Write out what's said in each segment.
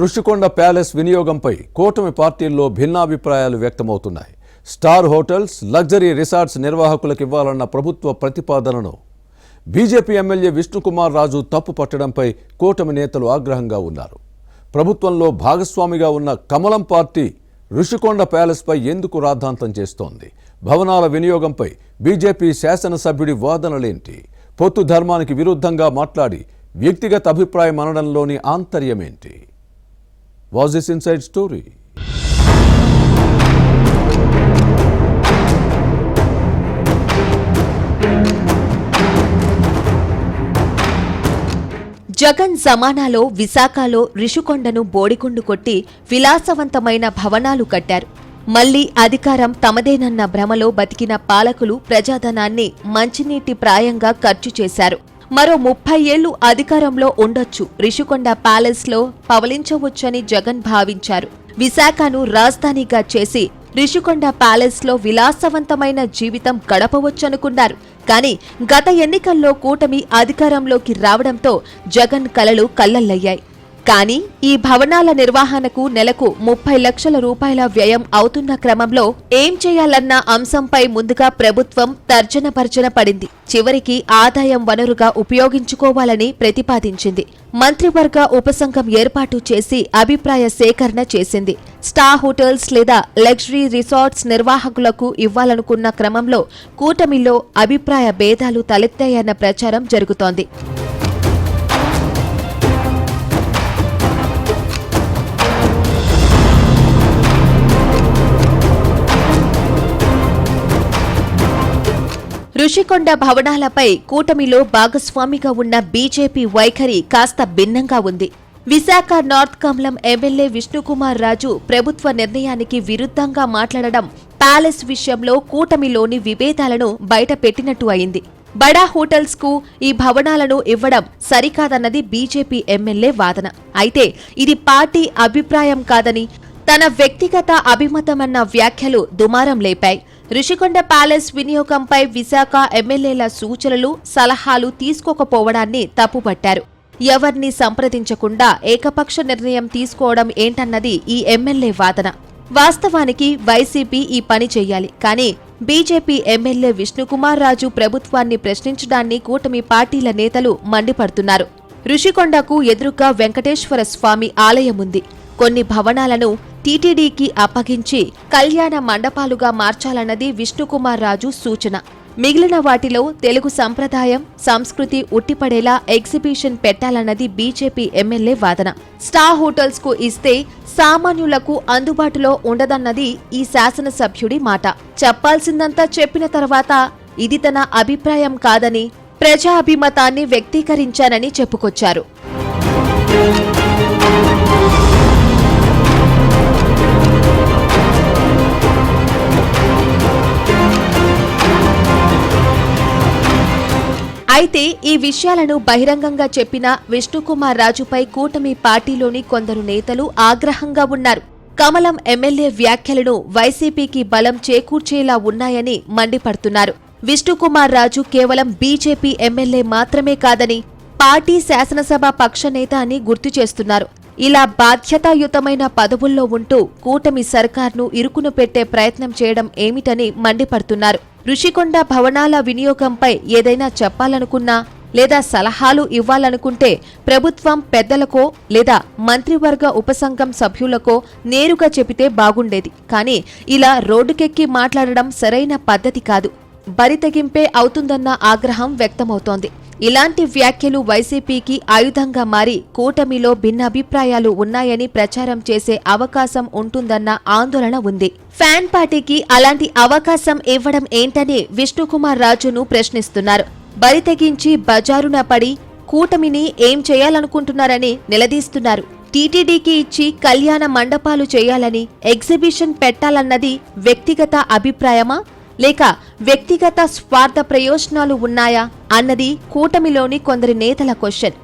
Rushikonda palace వినియోగంపై కూటమి పార్టీల్లో భిన్నాభిప్రాయాలు వ్యక్తమవుతున్నాయి. స్టార్ హోటల్స్, లగ్జరీ రిసార్ట్స్ నిర్వాహకులకు ఇవ్వాలన్న ప్రభుత్వ ప్రతిపాదనను బీజేపీ ఎమ్మెల్యే విష్ణుకుమార్ రాజు తప్పు పట్టడంపై కూటమి నేతలు ఆగ్రహంగా ఉన్నారు. ప్రభుత్వంలో భాగస్వామిగా ఉన్న కమలం పార్టీ రుషికొండ ప్యాలెస్పై ఎందుకు రాద్ధాంతం చేస్తోంది? భవనాల వినియోగంపై బీజేపీ శాసనసభ్యుడి వాదనలేంటి? పొత్తు ధర్మానికి విరుద్ధంగా మాట్లాడి వ్యక్తిగత అభిప్రాయం అనడంలోని ఆంతర్యమేంటి? Was this inside story? Jagan జమానాలో విశాఖలో రిషికొండను బోడిగుండు కొట్టి విలాసవంతమైన భవనాలు కట్టారు. మళ్లీ అధికారం తమదేనన్న భ్రమలో బతికిన పాలకులు ప్రజాధనాన్ని మంచినీటి ప్రాయంగా ఖర్చు చేశారు. మరో 30 ఏళ్లు అధికారంలో ఉండొచ్చు, రిషికొండ ప్యాలెస్లో పవలించవచ్చని జగన్ భావించారు. విశాఖను రాజధానిగా చేసి రిషికొండ ప్యాలెస్లో విలాసవంతమైన జీవితం గడపవచ్చనుకున్నారు. కానీ గత ఎన్నికల్లో కూటమి అధికారంలోకి రావడంతో జగన్ కలలు కల్లలయ్యాయి. కానీ ఈ భవనాల నిర్వహణకు నెలకు 30 లక్షల రూపాయల వ్యయం అవుతున్న క్రమంలో ఏం చేయాలన్న అంశంపై ముందుగా ప్రభుత్వం తర్జనభర్జన పడింది. చివరికి ఆదాయం వనరుగా ఉపయోగించుకోవాలని ప్రతిపాదించింది. మంత్రివర్గ ఉపసంఘం ఏర్పాటు చేసి అభిప్రాయ సేకరణ చేసింది. స్టార్ హోటల్స్ లేదా లగ్జరీ రిసార్ట్స్ నిర్వాహకులకు ఇవ్వాలనుకున్న క్రమంలో కూటమిలో అభిప్రాయ భేదాలు తలెత్తాయన్న ప్రచారం జరుగుతోంది. రుషికొండ భవనాలపై కూటమిలో భాగస్వామిగా ఉన్న బీజేపీ వైఖరి కాస్త భిన్నంగా ఉంది. విశాఖ నార్త్ కమలం ఎమ్మెల్యే విష్ణుకుమార్ రాజు ప్రభుత్వ నిర్ణయానికి విరుద్ధంగా మాట్లాడడం ప్యాలెస్ విషయంలో కూటమిలోని విభేదాలను బయటపెట్టినట్టు అయింది. బడా హోటల్స్ కు ఈ భవనాలను ఇవ్వడం సరికాదన్నది బీజేపీ ఎమ్మెల్యే వాదన. అయితే ఇది పార్టీ అభిప్రాయం కాదని, తన వ్యక్తిగత అభిమతమన్న వ్యాఖ్యలు దుమారం లేపాయి. రుషికొండ ప్యాలెస్ వినియోగంపై విశాఖ ఎమ్మెల్యేల సూచనలు, సలహాలు తీసుకోకపోవడాన్ని తప్పుపట్టారు. ఎవర్నీ సంప్రదించకుండా ఏకపక్ష నిర్ణయం తీసుకోవడం ఏంటన్నది ఈ ఎమ్మెల్యే వాదన. వాస్తవానికి వైసీపీ ఈ పని చెయ్యాలి, కానీ బీజేపీ ఎమ్మెల్యే విష్ణుకుమార్ రాజు ప్రభుత్వాన్ని ప్రశ్నించడాన్ని కూటమి పార్టీల నేతలు మండిపడుతున్నారు. రుషికొండకు ఎదురుగా వెంకటేశ్వర స్వామి ఆలయముంది. కొన్ని భవనాలను టీటీడీకి అప్పగించి కళ్యాణ మండపాలుగా మార్చాలన్నది విష్ణుకుమార్ రాజు సూచన. మిగిలిన వాటిలో తెలుగు సంప్రదాయం, సంస్కృతి ఉట్టిపడేలా ఎగ్జిబిషన్ పెట్టాలన్నది బీజేపీ ఎమ్మెల్యే వాదన. స్టార్ హోటల్స్ కు ఇస్తే సామాన్యులకు అందుబాటులో ఉండదన్నది ఈ శాసనసభ్యుడి మాట. చెప్పాల్సిందంతా చెప్పిన తర్వాత ఇది తన అభిప్రాయం కాదని, ప్రజా అభిమతాన్ని వ్యక్తీకరించానని చెప్పుకొచ్చారు. అయితే ఈ విషయాలను బహిరంగంగా చెప్పిన విష్ణుకుమార్ రాజుపై కూటమి పార్టీలోని కొందరు నేతలు ఆగ్రహంగా ఉన్నారు. కమలం ఎమ్మెల్యే వ్యాఖ్యలను వైసీపీకి బలం చేకూర్చేలా ఉన్నాయని మండిపడుతున్నారు. విష్ణుకుమార్ రాజు కేవలం బీజేపీ ఎమ్మెల్యే మాత్రమే కాదని, పార్టీ శాసనసభ పక్ష నేత అని గుర్తు చేస్తున్నారు. ఇలా బాధ్యతాయుతమైన పదవుల్లో ఉంటూ కూటమి సర్కార్ను ఇరుకును పెట్టే ప్రయత్నం చేయడం ఏమిటని మండిపడుతున్నారు. రుషికొండ భవనాల వినియోగంపై ఏదైనా చెప్పాలనుకున్నా లేదా సలహాలు ఇవ్వాలనుకుంటే ప్రభుత్వం పెద్దలకో లేదా మంత్రివర్గ ఉపసంఘం సభ్యులకో నేరుగా చెబితే బాగుండేది. కానీ ఇలా రోడ్డుకెక్కి మాట్లాడడం సరైన పద్ధతి కాదు. బరితెగింపే అవుతుందన్న ఆగ్రహం వ్యక్తమవుతోంది. ఇలాంటి వ్యాఖ్యలు వైసీపీకి ఆయుధంగా మారి కూటమిలో భిన్నాభిప్రాయాలు ఉన్నాయని ప్రచారం చేసే అవకాశం ఉంటుందన్న ఆందోళన ఉంది. ఫ్యాన్ పార్టీకి అలాంటి అవకాశం ఇవ్వడం ఏంటని విష్ణుకుమార్ రాజును ప్రశ్నిస్తున్నారు. బరితెగించి బజారున పడి కూటమిని ఏం చేయాలనుకుంటున్నారని నిలదీస్తున్నారు. టీటీడీకి ఇచ్చి కళ్యాణ మండపాలు చేయాలని, ఎగ్జిబిషన్ పెట్టాలన్నది వ్యక్తిగత అభిప్రాయమా లేక వ్యక్తిగత స్వార్థ ప్రయోజనాలు ఉన్నాయా అన్నది కూటమిలోని కొందరి నేతల క్వశ్చన్.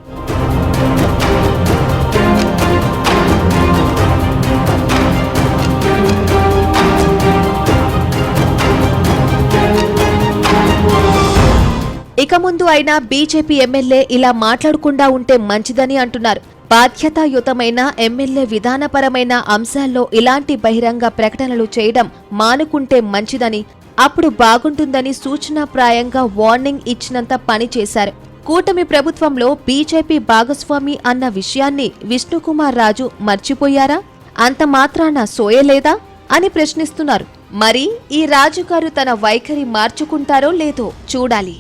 ఇక ముందు ముందు అయినా బీజేపీ ఎమ్మెల్యే ఇలా మాట్లాడకుండా ఉంటే మంచిదని అంటున్నారు. బాధ్యతాయుతమైన ఎమ్మెల్యే విధానపరమైన అంశాల్లో ఇలాంటి బహిరంగ ప్రకటనలు చేయడం మానుకుంటే మంచిదని, అప్పుడు బాగుంటుందని సూచనాప్రాయంగా వార్నింగ్ ఇచ్చినంత పని చేశారు. కూటమి ప్రభుత్వంలో బీజేపీ భాగస్వామి అన్న విషయాన్ని విష్ణుకుమార్ రాజు మర్చిపోయారా? అంత మాత్రాన సోయలేదా అని ప్రశ్నిస్తున్నారు. మరి ఈ రాజుగారు తన వైఖరి మార్చుకుంటారో లేదో చూడాలి.